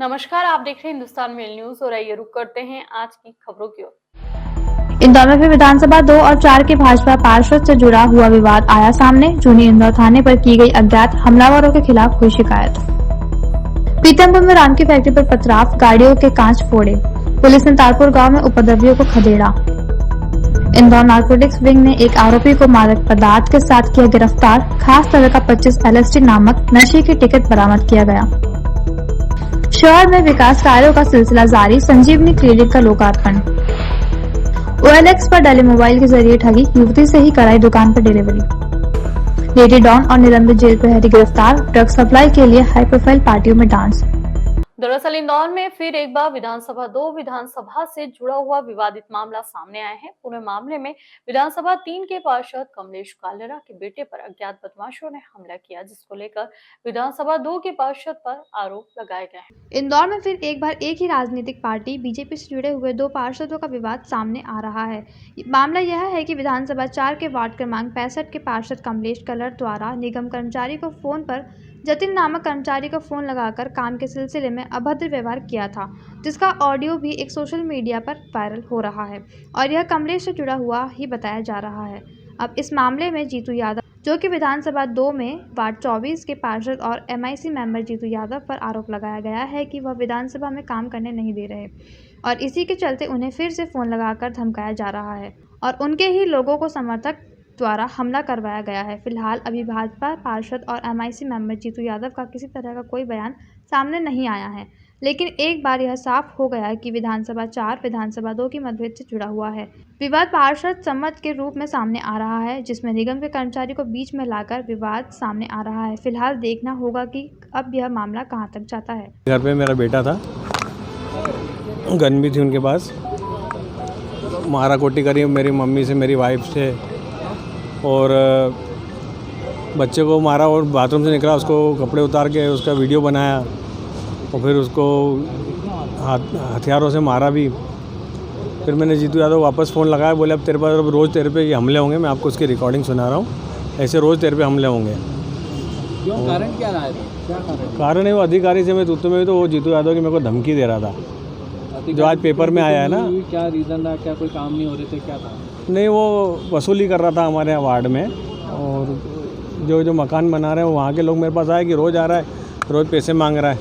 नमस्कार, आप देख रहे हैं हिंदुस्तान मेल न्यूज और आइए रुक करते हैं आज की खबरों की ओर। इंदौर में फिर विधानसभा 2 और 4 के भाजपा पार्षद से जुड़ा हुआ विवाद आया सामने। जूनी इंदौर थाने पर की गई अज्ञात हमलावरों के खिलाफ हुई शिकायत। पीतमपुर में राम की फैक्ट्री पर पथराव, गाड़ियों के कांच फोड़े। पुलिस ने तारपुर गांव में उपद्रवियों को खदेड़ा। इंदौर नारकोटिक्स विंग ने एक आरोपी को मादक पदार्थ के साथ किया गिरफ्तार। खास तरह का 25 LSD नामक नशे की टिकट बरामद किया गया। शहर में विकास कार्यों का सिलसिला जारी। संजीवनी क्लिनिक का लोकार्पण। OLX पर डाले मोबाइल के जरिए ठगी, युवती से ही कराई दुकान पर डिलीवरी। लेडी डॉन और निलंबित जेल प्रहरी गिरफ्तार। ड्रग सप्लाई के लिए हाई प्रोफाइल पार्टियों में डांस। दरअसल इंदौर में फिर एक बार विधानसभा 2 विधानसभा से जुड़ा हुआ विवादित मामला सामने आया है। पूरे मामले में विधानसभा 3 के पार्षद कमलेश कालेरा के बेटे पर अज्ञात बदमाशों ने हमला किया, जिसको लेकर विधानसभा 2 के पार्षद पर आरोप लगाए गए हैं। इंदौर में फिर एक बार एक ही राजनीतिक पार्टी बीजेपी से जुड़े हुए 2 पार्षदों का विवाद सामने आ रहा है। मामला यह है कि विधानसभा 4 के वार्ड क्रमांक 65 के पार्षद कमलेश कालेरा द्वारा निगम कर्मचारी को फोन पर जतिन नामक कर्मचारी को फोन लगाकर काम के सिलसिले में अभद्र व्यवहार किया था, जिसका ऑडियो भी एक सोशल मीडिया पर वायरल हो रहा है और यह कमलेश से जुड़ा हुआ ही बताया जा रहा है। अब इस मामले में जीतू यादव, जो कि विधानसभा 2 में वार्ड 24 के पार्षद और MIC मेंबर जीतू यादव पर आरोप लगाया गया है कि वह विधानसभा में काम करने नहीं दे रहे और इसी के चलते उन्हें फिर से फोन लगाकर धमकाया जा रहा है और उनके ही लोगों को समर्थक द्वारा हमला करवाया गया है। फिलहाल अभी भाजपा पार्षद और MIC मेंबर जीतू यादव का किसी तरह का कोई बयान सामने नहीं आया है, लेकिन एक बार यह साफ हो गया है कि विधानसभा 4 विधानसभा 2 की मतभेद से जुड़ा हुआ है। विवाद पार्षद सम्मत के रूप में सामने आ रहा है, जिसमें निगम के कर्मचारी को बीच में लाकर विवाद सामने आ रहा है। फिलहाल देखना होगा कि अब यह मामला कहां तक जाता है। घर पे मेरा बेटा था, गन भी थी उनके पास, मारा कोटी करी मेरी मम्मी से, मेरी वाइफ से, और बच्चे को मारा और बाथरूम से निकला, उसको कपड़े उतार के उसका वीडियो बनाया और फिर उसको हथियारों से मारा भी। फिर मैंने जीतू यादव को वापस फ़ोन लगाया, बोले अब तेरे पास अब रोज़ तेरे पे ये हमले होंगे, मैं आपको उसकी रिकॉर्डिंग सुना रहा हूँ, ऐसे रोज़ तेरे पे हमले होंगे। क्यों, कारण क्या रहा है? क्या कारण है वो अधिकारी से मैं में तो वो जीतू यादव की मेरे को धमकी दे रहा था, जो आज पेपर में आया है ना। क्या रीज़न था? क्या कोई काम नहीं हो रहे थे? क्या था? नहीं, वो वसूली कर रहा था हमारे वार्ड में, और जो मकान बना रहे हैं वहाँ के लोग मेरे पास आए कि रोज़ आ रहा है, रोज़ पैसे मांग रहा है,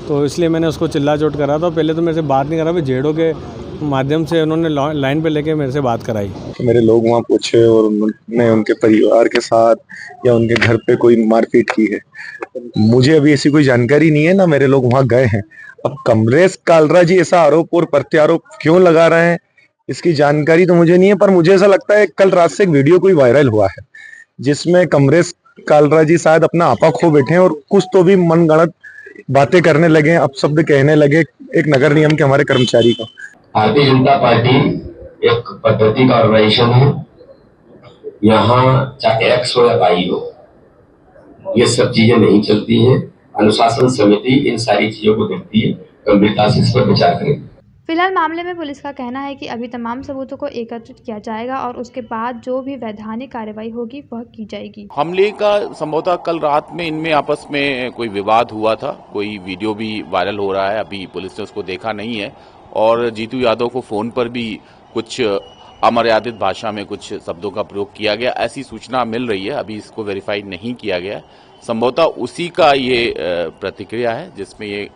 तो इसलिए मैंने उसको चिल्ला चोट करा था। पहले तो मेरे से बात नहीं करा, फिर जेडो के माध्यम से उन्होंने लाइन पे लेके मेरे से बात कराई। तो मेरे लोग वहाँ पूछे और उन्होंने उनके परिवार के साथ या उनके घर पे कोई मारपीट की है। मुझे अभी ऐसी कोई जानकारी नहीं है, ना मेरे लोग वहाँ गए हैं। अब कमलेश कालेरा जी ऐसा आरोप और प्रत्यारोप क्यों लगा रहे हैं, इसकी जानकारी तो मुझे नहीं है, पर मुझे ऐसा लगता है कल रात से एक वीडियो कोई वायरल हुआ है जिसमें कमलेश कालेरा जी शायद अपना आपा खो बैठे हैं और कुछ तो भी मनगढ़ंत बातें करने लगे, अपशब्द कहने लगे एक नगर निगम के हमारे कर्मचारी को। भारतीय जनता पार्टी एक पद्धति का ऑर्गेनाइजेशन है। यहाँ चाहे एक्स हो या वाई हो, ये सब चीजें नहीं चलती हैं। अनुशासन समिति इन सारी चीजों को देखती है, गंभीरता से इस पर विचार करें। फिलहाल मामले में पुलिस का कहना है कि अभी तमाम सबूतों को एकत्रित किया जाएगा और उसके बाद जो भी वैधानिक कार्रवाई होगी वह की जाएगी। हमले का संभवतः कल रात में इनमें आपस में कोई विवाद हुआ था, कोई वीडियो भी वायरल हो रहा है, अभी पुलिस ने उसको देखा नहीं है, और जीतू यादव को फोन पर भी कुछ अमर्यादित भाषा में कुछ शब्दों का प्रयोग किया गया, ऐसी सूचना मिल रही है। अभी इसको वेरीफाई नहीं किया गया, संभवतः उसी का ये प्रतिक्रिया है जिसमें ये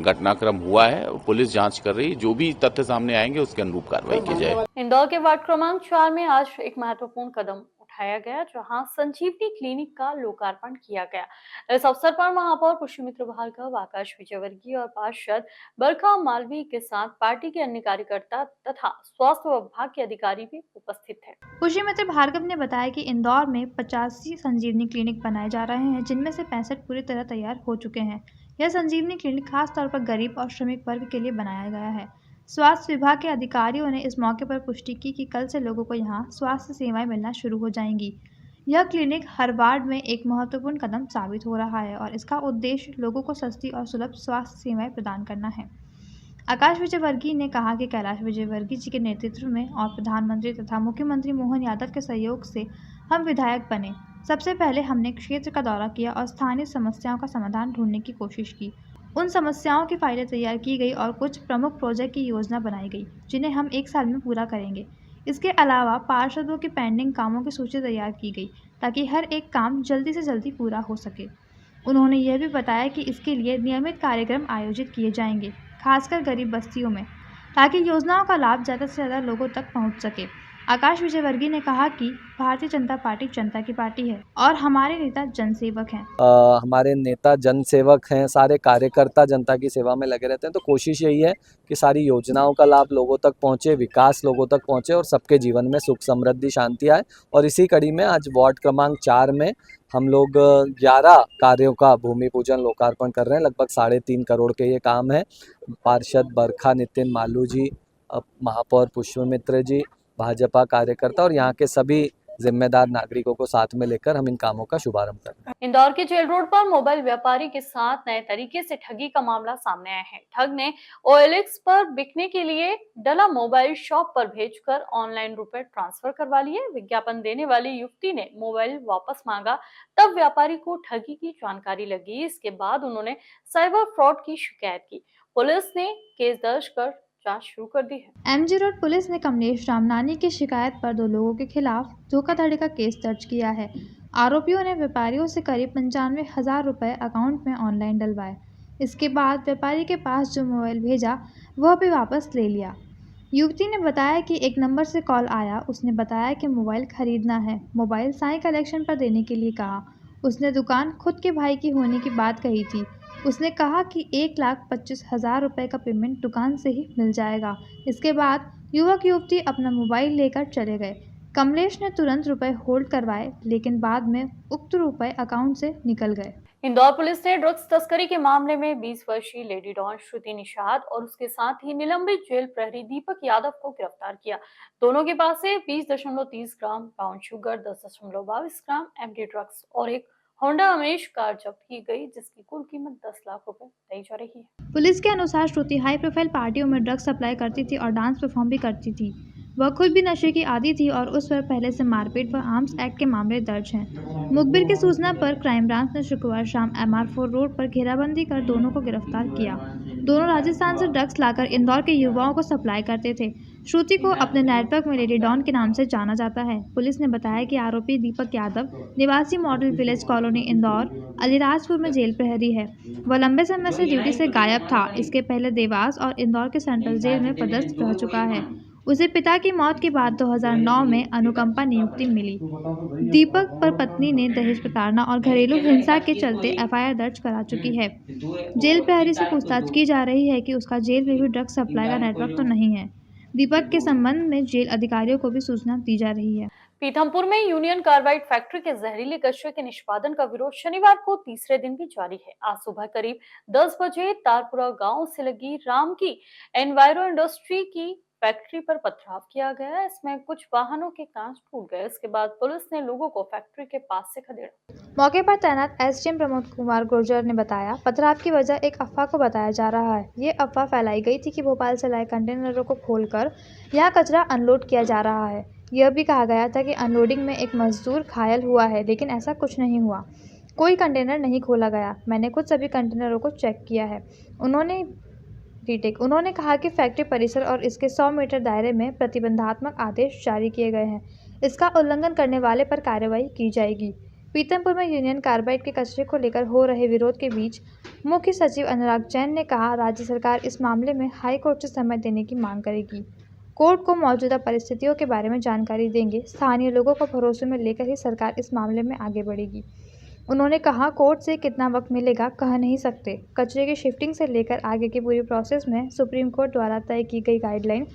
घटनाक्रम हुआ है। पुलिस जांच कर रही है, जो भी तथ्य सामने आएंगे उसके अनुरूप कार्रवाई की जाए। इंदौर के वार्ड क्रमांक 4 में आज एक महत्वपूर्ण कदम उठाया गया, जहां संजीवनी क्लिनिक का लोकार्पण किया गया। इस अवसर पर महापौर पुष्यमित्र भार्गव, आकाश विजयवर्गीय और पार्षद बरखा मालवी के साथ पार्टी के अन्य कार्यकर्ता तथा स्वास्थ्य विभाग के अधिकारी भी उपस्थित थे। पुष्यमित्र भार्गव ने बताया कि इंदौर में 85 संजीवनी क्लिनिक बनाए जा रहे हैं, जिनमें से 65 पूरी तरह तैयार हो चुके हैं। यह संजीवनी क्लिनिक खास तौर पर गरीब और श्रमिक वर्ग के लिए बनाया गया है। स्वास्थ्य विभाग के अधिकारियों ने इस मौके पर पुष्टि की कि कल से लोगों को यहां स्वास्थ्य सेवाएं मिलना शुरू हो जाएंगी। यह क्लिनिक हर वार्ड में एक महत्वपूर्ण कदम साबित हो रहा है और इसका उद्देश्य लोगों को सस्ती और सुलभ स्वास्थ्य सेवाएं प्रदान करना है। आकाश विजयवर्गीय ने कहा कि कैलाश विजयवर्गीय जी के नेतृत्व में और प्रधानमंत्री तथा मुख्यमंत्री मोहन यादव के सहयोग से हम विधायक बने। सबसे पहले हमने क्षेत्र का दौरा किया और स्थानीय समस्याओं का समाधान ढूंढने की कोशिश की। उन समस्याओं की फाइलें तैयार की गई और कुछ प्रमुख प्रोजेक्ट की योजना बनाई गई जिन्हें हम 1 साल में पूरा करेंगे। इसके अलावा पार्षदों के पेंडिंग कामों की सूची तैयार की गई ताकि हर एक काम जल्दी से जल्दी पूरा हो सके। उन्होंने यह भी बताया कि इसके लिए नियमित कार्यक्रम आयोजित किए जाएंगे, खासकर गरीब बस्तियों में, ताकि योजनाओं का लाभ ज़्यादा से ज़्यादा लोगों तक पहुंच सके। आकाश विजयवर्गीय ने कहा कि भारतीय जनता पार्टी जनता की पार्टी है और हमारे नेता जनसेवक हैं। हमारे नेता जनसेवक हैं, सारे कार्यकर्ता जनता की सेवा में लगे रहते हैं, तो कोशिश यही है कि सारी योजनाओं का लाभ लोगों तक पहुंचे, विकास लोगों तक पहुंचे और सबके जीवन में सुख समृद्धि शांति आए। और इसी कड़ी में आज वार्ड क्रमांक 4 में हम लोग 11 कार्यों का भूमि पूजन लोकार्पण कर रहे हैं। लगभग 3.5 करोड़ के ये काम है। पार्षद बरखा नितिन मालू जी, महापौर पुष्पमित्र जी, भाजपा कार्यकर्ता और यहाँ के सभी जिम्मेदार नागरिकों को साथ में लेकर हम इन कामों का शुभारंभ कर रहे हैं। इंदौर के जेल रोड पर मोबाइल व्यापारी के साथ नए तरीके से ठगी का मामला सामने आया है। ठग ने OLX पर बिकने के लिए डला मोबाइल शॉप पर भेजकर ऑनलाइन रुपए ट्रांसफर करवा लिए। विज्ञापन देने वाली युवती ने मोबाइल वापस मांगा, तब व्यापारी को ठगी की जानकारी लगी। इसके बाद उन्होंने साइबर फ्रॉड की शिकायत की। पुलिस ने केस दर्ज कर जांच शुरू कर दी है। MG रोड पुलिस ने कमलेश रामनानी की शिकायत पर 2 लोगों के खिलाफ धोखाधड़ी का केस दर्ज किया है। आरोपियों ने व्यापारियों से करीब 95,000 रुपये अकाउंट में ऑनलाइन डलवाए। इसके बाद व्यापारी के पास जो मोबाइल भेजा वह भी वापस ले लिया। युवती ने बताया कि एक नंबर से कॉल आया। उसने बताया कि मोबाइल खरीदना है। मोबाइल साईं कलेक्शन पर देने के लिए कहा। उसने दुकान खुद के भाई की होने की बात कही थी। उसने कहा कि 1,25,000 रुपये का पेमेंट दुकान से ही मिल जाएगा। इसके बाद युवक युवती अपना मोबाइल लेकर चले गए। कमलेश ने तुरंत रुपए होल्ड करवाए, लेकिन बाद में उक्त रुपए अकाउंट से निकल गए। इंदौर पुलिस ने ड्रग्स तस्करी के मामले में 20 वर्षीय लेडी डॉन श्रुति निषाद और उसके साथ ही निलंबित जेल प्रहरी दीपक यादव को गिरफ्तार किया। दोनों के पास से 20.30 ग्राम ब्राउन शुगर, 10.22 ग्राम MD ड्रग्स और एक होंडा अमेज कार जब्त की गई, जिसकी कुल कीमत 10 लाख रुपए बताई जा रही है। पुलिस के अनुसार श्रुति हाई प्रोफाइल पार्टियों में ड्रग्स सप्लाई करती थी और डांस परफॉर्म भी करती थी। वह खुद भी नशे की आदी थी और उस पर पहले से मारपीट व आर्म्स एक्ट के मामले दर्ज हैं। मुखबिर की सूचना पर क्राइम ब्रांच ने शुक्रवार शाम MR4 रोड पर घेराबंदी कर दोनों को गिरफ्तार किया। दोनों राजस्थान से ड्रग्स लाकर इंदौर के युवाओं को सप्लाई करते थे। श्रुति को अपने नेटवर्क में लेडी डॉन के नाम से जाना जाता है। पुलिस ने बताया कि आरोपी दीपक यादव निवासी model village colony Indore Alirajpur में जेल प्रहरी है। वह लंबे समय से ड्यूटी से गायब था। इसके पहले देवास और इंदौर के सेंट्रल जेल में पदस्थ रह चुका है। उसे पिता की मौत के बाद 2009 में अनुकंपा नियुक्ति मिली। दीपक पर पत्नी ने दहेज प्रताड़ना और घरेलू हिंसा के चलते FIR दर्ज करा चुकी है। जेल प्रहरी से पूछताछ की जा रही है कि उसका जेल में भी ड्रग्स सप्लाई का नेटवर्क तो नहीं है। दीपक के संबंध में जेल अधिकारियों को भी सूचना दी जा रही है। पीथमपुर में यूनियन कार्बाइड फैक्ट्री के जहरीले कचरे के निष्पादन का विरोध शनिवार को तीसरे दिन भी जारी है। आज सुबह करीब 10 बजे तारपुरा गांव से लगी राम की एनवायरो इंडस्ट्री की फैक्ट्री पर पथराव किया गया। इसमें कुछ वाहनों के कांच टूट गए। इसके बाद पुलिस ने लोगों को फैक्ट्री के पास से खदेड़ा। मौके पर तैनात SDM प्रमोद कुमार गुर्जर ने बताया, पथराव की वजह एक अफवाह को बताया जा रहा है। ये अफवाह फैलाई गई थी कि भोपाल से लाए कंटेनरों को खोलकर यहाँ कचरा अनलोड किया जा रहा है। यह भी कहा गया था कि अनलोडिंग में एक मजदूर घायल हुआ है, लेकिन ऐसा कुछ नहीं हुआ। कोई कंटेनर नहीं खोला गया। मैंने खुद सभी कंटेनरों को चेक किया है। उन्होंने कहा कि फैक्ट्री परिसर और इसके 100 मीटर दायरे में प्रतिबंधात्मक आदेश जारी किए गए हैं। इसका उल्लंघन करने वाले पर कार्रवाई की जाएगी। पीथमपुर में यूनियन कार्बाइड के कचरे को लेकर हो रहे विरोध के बीच मुख्य सचिव अनुराग जैन ने कहा, राज्य सरकार इस मामले में हाई कोर्ट से समय देने की मांग करेगी। कोर्ट को मौजूदा परिस्थितियों के बारे में जानकारी देंगे। स्थानीय लोगों को भरोसे में लेकर ही सरकार इस मामले में आगे बढ़ेगी। उन्होंने कहा, कोर्ट से कितना वक्त मिलेगा कह नहीं सकते। कचरे की शिफ्टिंग से लेकर आगे की पूरी प्रोसेस में सुप्रीम कोर्ट द्वारा तय की गई गाइडलाइन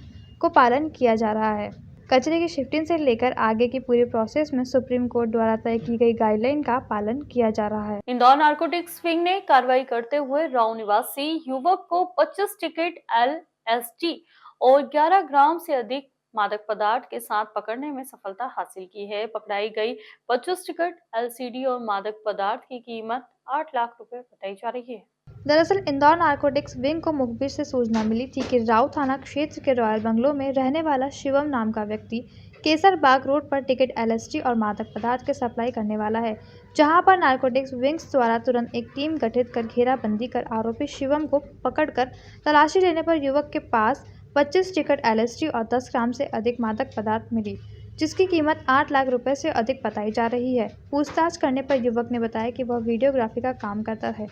को पालन किया जा रहा है। कचरे की शिफ्टिंग से लेकर आगे की पूरी प्रोसेस में सुप्रीम कोर्ट द्वारा तय की गई गाइडलाइन का पालन किया जा रहा है। इंदौर नारकोटिक्स विंग ने कार्रवाई करते हुए राव निवासी युवक को 25 टिकट LSD और 11 ग्राम से अधिक मादक पदार्थ के साथ पकड़ने में सफलता हासिल की है। पकड़ाई गई 25 टिकट LCD और मादक पदार्थ की कीमत 8 लाख रुपए बताई जा रही है। दरअसल इंदौर नारकोटिक्स विंग को मुखबिर से सूचना मिली थी कि राव थाना क्षेत्र के रॉयल बंगलो में रहने वाला शिवम नाम का व्यक्ति केसरबाग रोड पर टिकट LSD और मादक पदार्थ के सप्लाई करने वाला है, जहां पर नारकोटिक्स विंग्स द्वारा तुरंत एक टीम गठित कर घेराबंदी कर आरोपी शिवम को पकड़कर तलाशी लेने पर युवक के पास 25 टिकट LSD और 10 ग्राम से अधिक मादक पदार्थ मिली, जिसकी कीमत 8 लाख रुपए से अधिक बताई जा रही है। पूछताछ करने पर युवक ने बताया कि वह वीडियोग्राफी का काम करता है,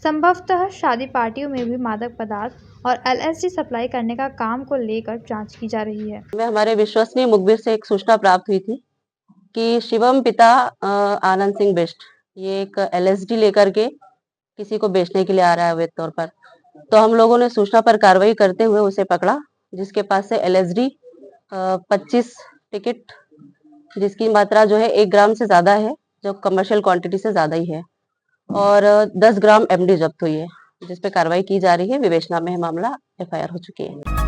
संभवतः शादी पार्टियों में भी मादक पदार्थ और LSD सप्लाई करने का काम को लेकर जांच की जा रही है। हमें हमारे विश्वसनीय मुखबिर से एक सूचना प्राप्त हुई थी कि शिवम पिता आनंद सिंह बिष्ट ये एक LSD लेकर के किसी को बेचने के लिए आ रहा है अवैध तौर पर। तो हम लोगों ने सूचना पर कार्रवाई करते हुए उसे पकड़ा, जिसके पास से LSD 25 टिकट, जिसकी मात्रा जो है 1 ग्राम से ज्यादा है, जो कमर्शियल क्वांटिटी से ज्यादा ही है, और 10 ग्राम MD जब्त हुई है, जिस पे कार्रवाई की जा रही है। विवेचना में मामला FIR हो चुकी है।